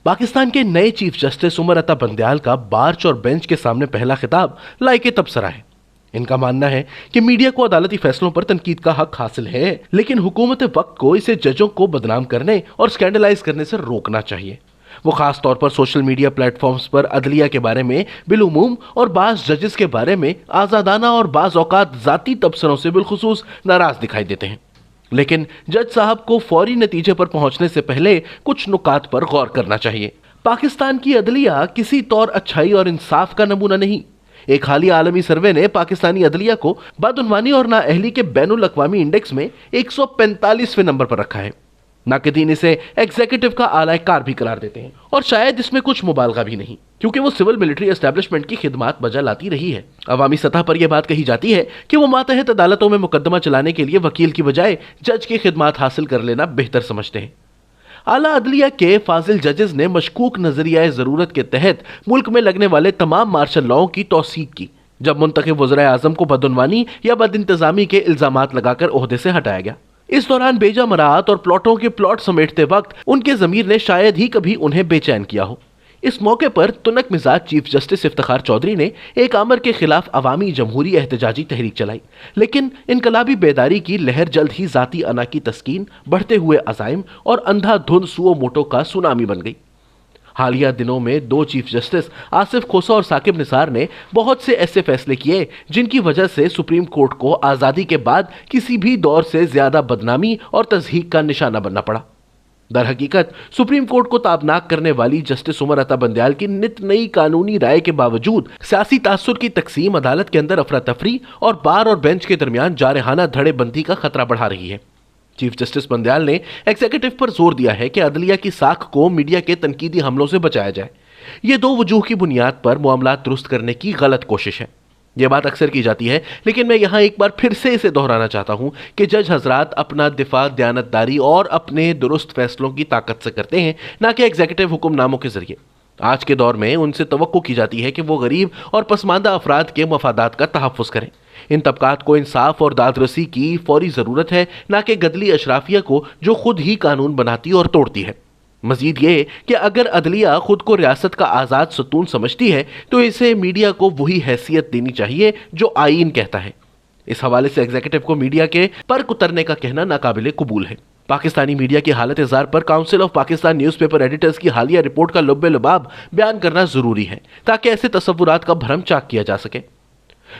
پاکستان کے نئے chief justice Umar Ata Bandial کا بارچ اور بینچ کے سامنے پہلا خطاب لائق تبصرہ ہے۔ ان کا ماننا ہے کہ میڈیا کو عدالتی فیصلوں پر تنقید کا حق حاصل ہے، لیکن حکومت وقت کو اسے ججوں کو بدنام کرنے اور سکینڈلائز کرنے سے روکنا چاہیے۔ وہ خاص طور پر سوشل میڈیا پلیٹ فارمز پر عدلیہ کے بارے میں بالعموم اور بعض ججز کے بارے میں آزادانہ اور بعض اوقات ذاتی تبصروں سے بالخصوص ناراض دکھائی دیتے ہیں۔ لیکن جج صاحب کو فوری نتیجے پر پہنچنے سے پہلے کچھ نکات پر غور کرنا چاہیے۔ پاکستان کی عدلیہ کسی طور اچھائی اور انصاف کا نمونہ نہیں۔ ایک حالیہ عالمی سروے نے پاکستانی عدلیہ کو بدعنوانی اور نااہلی کے بین الاقوامی انڈیکس میں 145ویں نمبر پر رکھا ہے۔ ناقدین اسے ایگزیکٹو کا اعلی کار بھی قرار دیتے ہیں، اور شاید اس میں کچھ مبالغہ بھی نہیں، کیونکہ وہ سول ملٹری اسٹیبلشمنٹ کی خدمات بجا لاتی رہی ہے۔ عوامی سطح پر یہ بات کہی جاتی ہے کہ وہ ماتحت عدالتوں میں مقدمہ چلانے کے لیے وکیل کی بجائے جج کی خدمات حاصل کر لینا بہتر سمجھتے ہیں۔ اعلیٰ عدلیہ کے فاضل ججز نے مشکوک نظریہ ضرورت کے تحت ملک میں لگنے والے تمام مارشل لاؤں کی توثیق کی، جب منتخب وزرائے اعظم کو بدعنوانی یا بد انتظامی کے الزامات لگا کر عہدے سے ہٹایا گیا۔ اس دوران بیجا مراعات اور پلاٹوں کے پلاٹ سمیٹتے وقت ان کے ضمیر نے شاید ہی کبھی انہیں بے چین کیا ہو۔ اس موقع پر تنک مزاج چیف جسٹس افتخار چودھری نے ایک آمر کے خلاف عوامی جمہوری احتجاجی تحریک چلائی، لیکن انقلابی بیداری کی لہر جلد ہی ذاتی انا کی تسکین، بڑھتے ہوئے عزائم اور اندھا دھند سو موٹو کا سونامی بن گئی۔ حالیہ دنوں میں دو چیف جسٹس آصف کھوسہ اور ثاقب نثار نے بہت سے ایسے فیصلے کیے جن کی وجہ سے سپریم کورٹ کو آزادی کے بعد کسی بھی دور سے زیادہ بدنامی اور تضحیک کا نشانہ بننا پڑا۔ در حقیقت سپریم کورٹ کو تابناک کرنے والی جسٹس عمر عطا بندیال کی نت نئی قانونی رائے کے باوجود سیاسی تاثر کی تقسیم عدالت کے اندر افراتفری اور بار اور بینچ کے درمیان جارحانہ دھڑے بندی کا خطرہ بڑھا رہی ہے۔ چیف جسٹس بندیال نے ایگزیکٹو پر زور دیا ہے کہ عدلیہ کی ساکھ کو میڈیا کے تنقیدی حملوں سے بچایا جائے۔ یہ دو وجوہ کی بنیاد پر معاملات درست کرنے کی غلط کوشش ہے۔ یہ بات اکثر کی جاتی ہے، لیکن میں یہاں ایک بار پھر سے اسے دہرانا چاہتا ہوں کہ جج حضرات اپنا دفاع دیانتداری اور اپنے درست فیصلوں کی طاقت سے کرتے ہیں، نہ کہ ایگزیکٹو حکم ناموں کے ذریعے۔ آج کے دور میں ان سے توقع کی جاتی ہے کہ وہ غریب اور پسماندہ افراد کے مفادات کا تحفظ کریں۔ ان طبقات کو انصاف اور داد رسی کی فوری ضرورت ہے، نہ کہ گدلی اشرافیہ کو جو خود ہی قانون بناتی اور توڑتی ہے۔ مزید یہ کہ اگر عدلیہ خود کو ریاست کا آزاد ستون سمجھتی ہے تو اسے میڈیا کو وہی حیثیت دینی چاہیے جو آئین کہتا ہے۔ اس حوالے سے ایگزیکٹو کو میڈیا کے پر کترنے کا کہنا ناقابل قبول ہے۔ پاکستانی میڈیا کی حالت زار پر council of Pakistan newspaper editors کی حالیہ رپورٹ کا لب لباب بیان کرنا ضروری ہے تاکہ ایسے تصورات کا بھرم چاک کیا جا سکے۔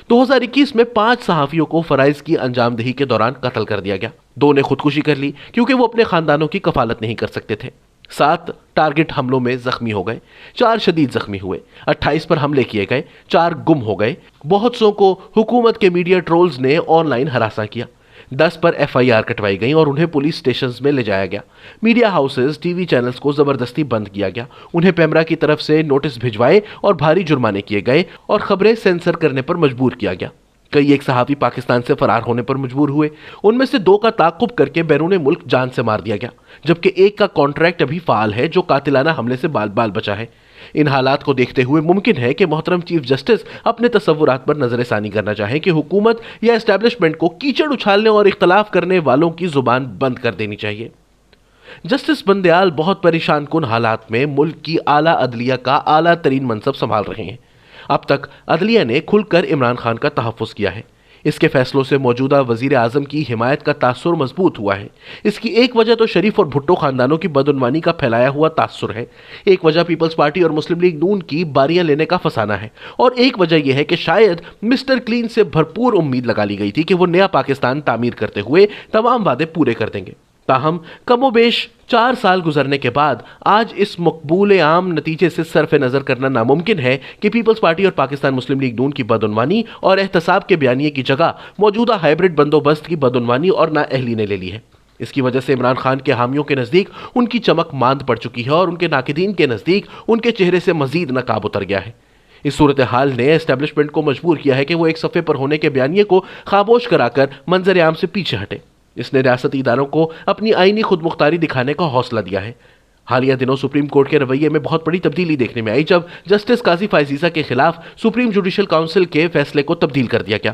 2021 میں 5 صحافیوں کو فرائض کی انجام دہی کے دوران قتل کر دیا گیا۔ 2 نے خودکشی کر لی کیونکہ وہ اپنے خاندانوں کی کفالت نہیں کر سکتے تھے۔ 7 ٹارگٹ حملوں میں زخمی ہو گئے، 4 شدید زخمی ہوئے، 28 پر حملے کیے گئے، 4 گم ہو گئے۔ بہت سو کو حکومت کے میڈیا ٹرولز نے آن لائن ہراساں کیا۔ 10 پر FIR کٹوائی گئیں اور انہیں پولیس سٹیشنز میں لے جایا گیا۔ Media houses, T V channels کو زبردستی بند کیا گیا، انہیں پیمرا کی طرف سے نوٹس بھجوائے اور بھاری جرمانے کیے گئے اور خبریں سینسر کرنے پر مجبور کیا گیا۔ کئی ایک صحافی پاکستان سے فرار ہونے پر مجبور ہوئے، ان میں سے 2 کا تعاقب کر کے بیرون ملک جان سے مار دیا گیا، جبکہ ایک کا کانٹریکٹ ابھی فعال ہے جو قاتلانہ حملے سے بال بال بچا ہے۔ ان حالات کو دیکھتے ہوئے ممکن ہے کہ محترم چیف جسٹس اپنے تصورات پر نظر ثانی کرنا چاہیں کہ حکومت یا اسٹیبلشمنٹ کو کیچڑ اچھالنے اور اختلاف کرنے والوں کی زبان بند کر دینی چاہیے۔ جسٹس بندیال بہت پریشان کن حالات میں ملک کی اعلیٰ عدلیہ کا اعلیٰ ترین منصب سنبھال رہے ہیں۔ اب تک عدلیہ نے کھل کر عمران خان کا تحفظ کیا ہے۔ اس کے فیصلوں سے موجودہ وزیر اعظم کی حمایت کا تاثر مضبوط ہوا ہے۔ اس کی ایک وجہ تو شریف اور بھٹو خاندانوں کی بدعنوانی کا پھیلایا ہوا تاثر ہے، ایک وجہ پیپلز پارٹی اور مسلم لیگ نون کی باریاں لینے کا فسانہ ہے، اور ایک وجہ یہ ہے کہ شاید مسٹر کلین سے بھرپور امید لگا لی گئی تھی کہ وہ نیا پاکستان تعمیر کرتے ہوئے تمام وعدے پورے کر دیں گے۔ تاہم کم و بیش 4 سال گزرنے کے بعد آج اس مقبول عام نتیجے سے صرف نظر کرنا ناممکن ہے کہ پیپلز پارٹی اور پاکستان مسلم لیگ نون کی بدعنوانی اور احتساب کے بیانیے کی جگہ موجودہ ہائبرڈ بندوبست کی بدعنوانی اور نااہلی نے لے لی ہے۔ اس کی وجہ سے عمران خان کے حامیوں کے نزدیک ان کی چمک ماند پڑ چکی ہے اور ان کے ناقدین کے نزدیک ان کے چہرے سے مزید نقاب اتر گیا ہے۔ اس صورتحال نے اسٹیبلشمنٹ کو مجبور کیا ہے کہ وہ ایک صفحے پر ہونے کے بیانیے کو خاموش کرا کر منظر عام سے پیچھے ہٹے۔ اس نے ریاستی اداروں کو اپنی آئینی خود مختاری دکھانے کا حوصلہ دیا ہے۔ حالیہ دنوں سپریم کورٹ کے رویے میں بہت بڑی تبدیلی دیکھنے میں آئی جب جسٹس قاضی فائز عیسیٰ کے خلاف سپریم جوڈیشل کونسل کے فیصلے کو تبدیل کر دیا گیا۔